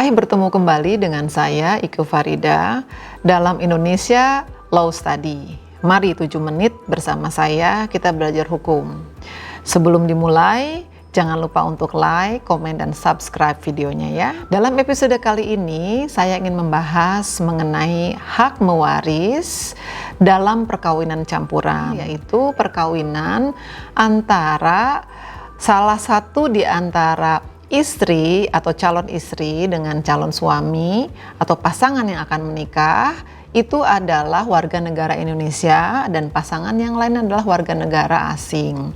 Hai, bertemu kembali dengan saya Ike Farida dalam Indonesia Law Study. Mari 7 menit bersama saya kita belajar hukum. Sebelum dimulai, jangan lupa untuk like, komen, dan subscribe videonya ya. Dalam episode kali ini, saya ingin membahas mengenai hak mewaris dalam perkawinan campuran, yaitu perkawinan antara salah satu di antara istri atau calon istri dengan calon suami atau pasangan yang akan menikah itu adalah warga negara Indonesia dan pasangan yang lain adalah warga negara asing.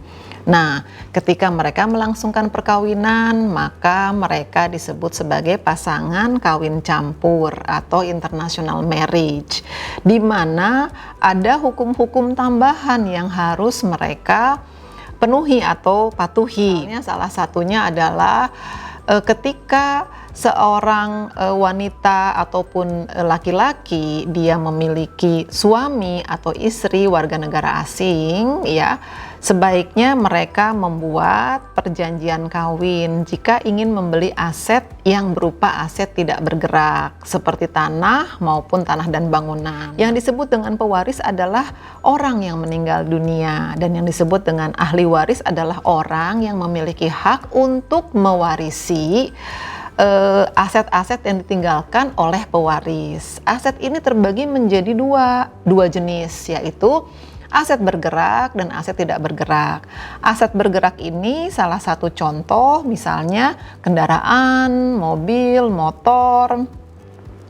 Nah, ketika mereka melangsungkan perkawinan, maka mereka disebut sebagai pasangan kawin campur atau international marriage, di mana ada hukum-hukum tambahan yang harus mereka penuhi atau patuhi. Salah satunya adalah ketika seorang wanita ataupun laki-laki dia memiliki suami atau istri warga negara asing, ya, sebaiknya mereka membuat perjanjian kawin jika ingin membeli aset yang berupa aset tidak bergerak seperti tanah maupun tanah dan bangunan. Yang disebut dengan pewaris adalah orang yang meninggal dunia, dan yang disebut dengan ahli waris adalah orang yang memiliki hak untuk mewarisi aset-aset yang ditinggalkan oleh pewaris. Aset ini terbagi menjadi dua jenis, yaitu aset bergerak dan aset tidak bergerak. Aset bergerak ini salah satu contoh misalnya kendaraan, mobil, motor.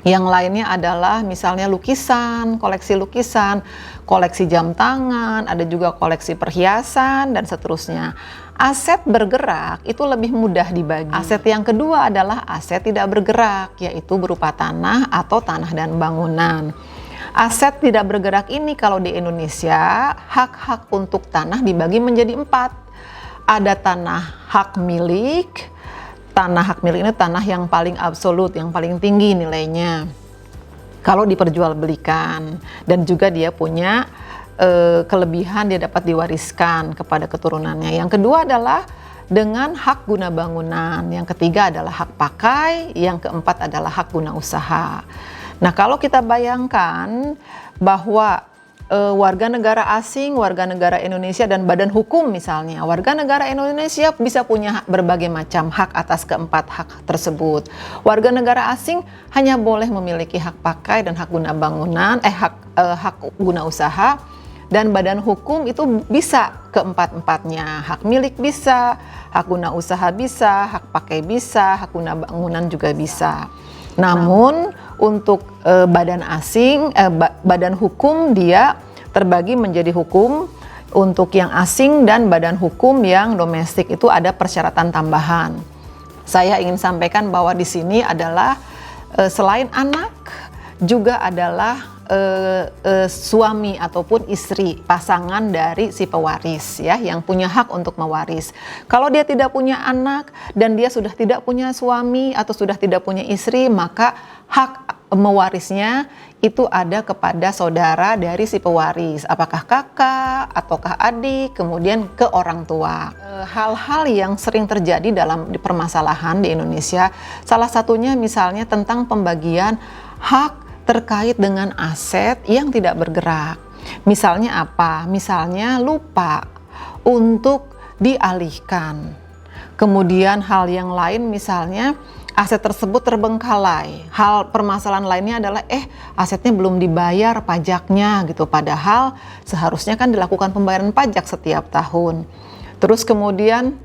Yang lainnya adalah misalnya lukisan, koleksi jam tangan, ada juga koleksi perhiasan dan seterusnya. Aset bergerak itu lebih mudah dibagi. Aset yang kedua adalah aset tidak bergerak, yaitu berupa tanah atau tanah dan bangunan. Aset tidak bergerak ini kalau di Indonesia, hak-hak untuk tanah dibagi menjadi 4. Ada tanah hak milik. Tanah hak milik ini tanah yang paling absolut, yang paling tinggi nilainya kalau diperjualbelikan, dan juga dia punya kelebihan, dia dapat diwariskan kepada keturunannya. Yang kedua adalah dengan hak guna bangunan. Yang ketiga adalah hak pakai. Yang keempat adalah hak guna usaha. Nah, kalau kita bayangkan bahwa warga negara asing, warga negara Indonesia, dan badan hukum misalnya, warga negara Indonesia bisa punya berbagai macam hak atas keempat hak tersebut. Warga negara asing hanya boleh memiliki hak pakai dan hak guna bangunan, hak guna usaha, dan badan hukum itu bisa keempat-empatnya. Hak milik bisa, hak guna usaha bisa, hak pakai bisa, hak guna bangunan juga bisa. Namun untuk badan asing, badan hukum dia terbagi menjadi hukum untuk yang asing dan badan hukum yang domestik. Itu ada persyaratan tambahan. Saya ingin sampaikan bahwa di sini adalah selain anak juga adalah suami ataupun istri, pasangan dari si pewaris, ya, yang punya hak untuk mewaris. Kalau dia tidak punya anak dan dia sudah tidak punya suami atau sudah tidak punya istri, maka hak mewarisnya itu ada kepada saudara dari si pewaris, apakah kakak ataukah adik, kemudian ke orang tua. Hal-hal yang sering terjadi dalam permasalahan di Indonesia, salah satunya misalnya tentang pembagian hak terkait dengan aset yang tidak bergerak. Misalnya apa? Misalnya lupa untuk dialihkan. Kemudian hal yang lain misalnya aset tersebut terbengkalai. Hal permasalahan lainnya adalah asetnya belum dibayar pajaknya gitu, padahal seharusnya kan dilakukan pembayaran pajak setiap tahun. Terus kemudian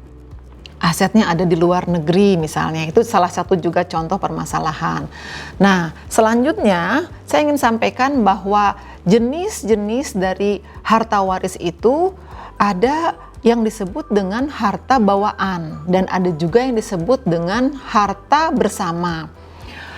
asetnya ada di luar negeri misalnya, itu salah satu juga contoh permasalahan. Nah, selanjutnya saya ingin sampaikan bahwa jenis-jenis dari harta waris itu ada yang disebut dengan harta bawaan dan ada juga yang disebut dengan harta bersama.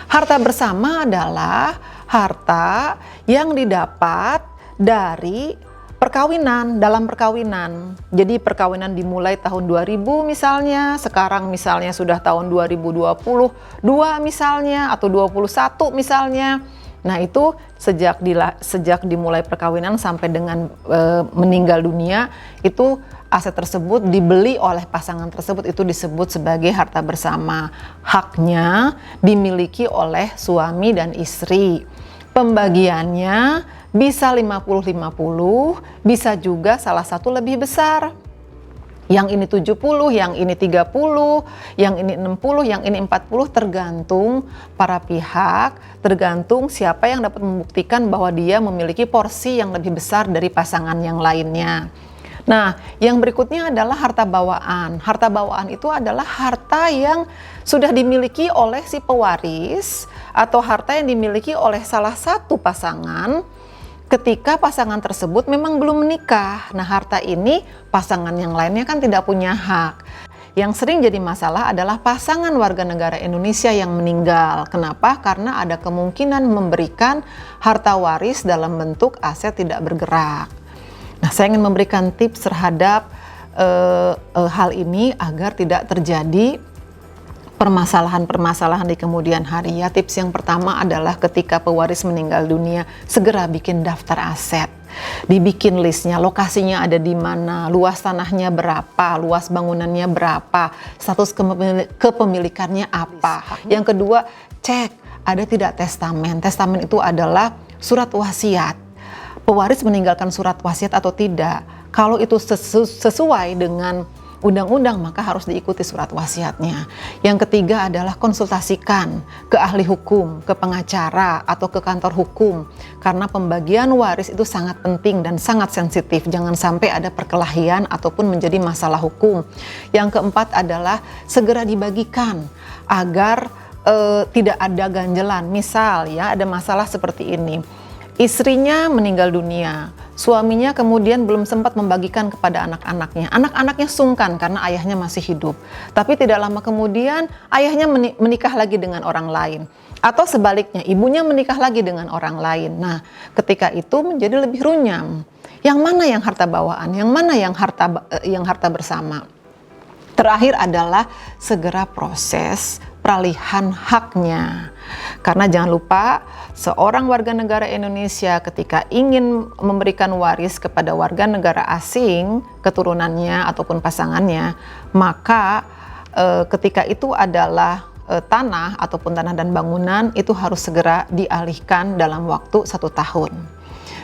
Harta bersama adalah harta yang didapat dari perkawinan, dalam perkawinan. Jadi perkawinan dimulai tahun 2000 misalnya, sekarang misalnya sudah tahun 2022 misalnya, atau 21 misalnya. Nah, itu sejak dimulai perkawinan sampai dengan meninggal dunia, itu aset tersebut dibeli oleh pasangan tersebut, itu disebut sebagai harta bersama. Haknya dimiliki oleh suami dan istri. Pembagiannya bisa 50-50, bisa juga salah satu lebih besar. Yang ini 70, yang ini 30, yang ini 60, yang ini 40, tergantung para pihak, tergantung siapa yang dapat membuktikan bahwa dia memiliki porsi yang lebih besar dari pasangan yang lainnya. Nah, yang berikutnya adalah harta bawaan. Harta bawaan itu adalah harta yang sudah dimiliki oleh si pewaris atau harta yang dimiliki oleh salah satu pasangan ketika pasangan tersebut memang belum menikah. Nah, harta ini pasangan yang lainnya kan tidak punya hak. Yang sering jadi masalah adalah pasangan warga negara Indonesia yang meninggal. Kenapa? Karena ada kemungkinan memberikan harta waris dalam bentuk aset tidak bergerak. Nah, saya ingin memberikan tips terhadap hal ini agar tidak terjadi permasalahan-permasalahan di kemudian hari. Ya, tips yang pertama adalah ketika pewaris meninggal dunia, segera bikin daftar aset. Dibikin listnya, lokasinya ada di mana, luas tanahnya berapa, luas bangunannya berapa, status kepemilikannya apa. Yang kedua, cek ada tidak testamen. Testamen itu adalah surat wasiat. Pewaris meninggalkan surat wasiat atau tidak. Kalau itu sesuai dengan undang-undang, maka harus diikuti surat wasiatnya. Yang ketiga adalah konsultasikan ke ahli hukum, ke pengacara, atau ke kantor hukum. Karena pembagian waris itu sangat penting dan sangat sensitif. Jangan sampai ada perkelahian ataupun menjadi masalah hukum. Yang keempat adalah segera dibagikan agar tidak ada ganjelan. Misal ya, ada masalah seperti ini. Istrinya meninggal dunia, suaminya kemudian belum sempat membagikan kepada anak-anaknya. Anak-anaknya sungkan karena ayahnya masih hidup. Tapi tidak lama kemudian ayahnya menikah lagi dengan orang lain. Atau sebaliknya, ibunya menikah lagi dengan orang lain. Nah, ketika itu menjadi lebih runyam. Yang mana yang harta bawaan, yang mana yang harta bersama. Terakhir adalah segera proses peralihan haknya. Karena jangan lupa, seorang warga negara Indonesia ketika ingin memberikan waris kepada warga negara asing, keturunannya ataupun pasangannya, maka ketika itu adalah tanah ataupun tanah dan bangunan, itu harus segera dialihkan dalam waktu 1 tahun.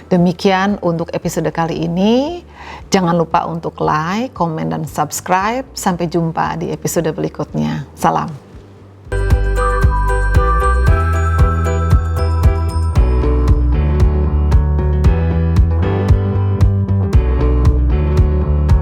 Demikian untuk episode kali ini. Jangan lupa untuk like, komen, dan subscribe. Sampai jumpa di episode berikutnya. Salam.